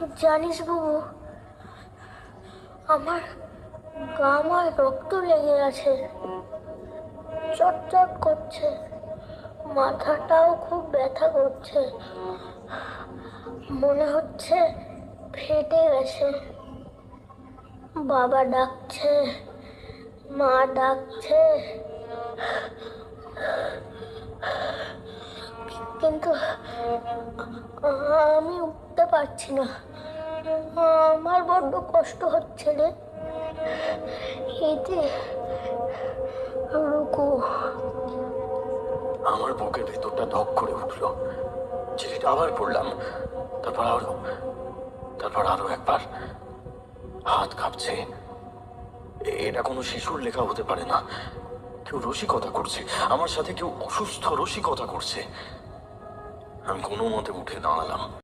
জানিস বাবু, আমার গামায় রক্ত লেগে আছে, চটচট করছে, মাথাটাও খুব ব্যথা করছে, মনে হচ্ছে ফেটে গেছে। বাবা ডাকছে, মা ডাকছে, কিন্তু আমি উঠতে পারছি না। আমার বড্ড কষ্ট হচ্ছে রে। এতে রুকু। আমার বুকের ভেতরটা ধক করে উঠলো। চিঠিটা আবার পড়লাম, তারপর আরো একবার। হাত কাঁপছে। এটা কোনো শিশুর লেখা হতে পারে না। কেউ রসিকতা করছে, আমার সাথে কেউ অসুস্থ রসিকতা করছে। আমি কোনো মতে উঠে দাঁড়ালাম।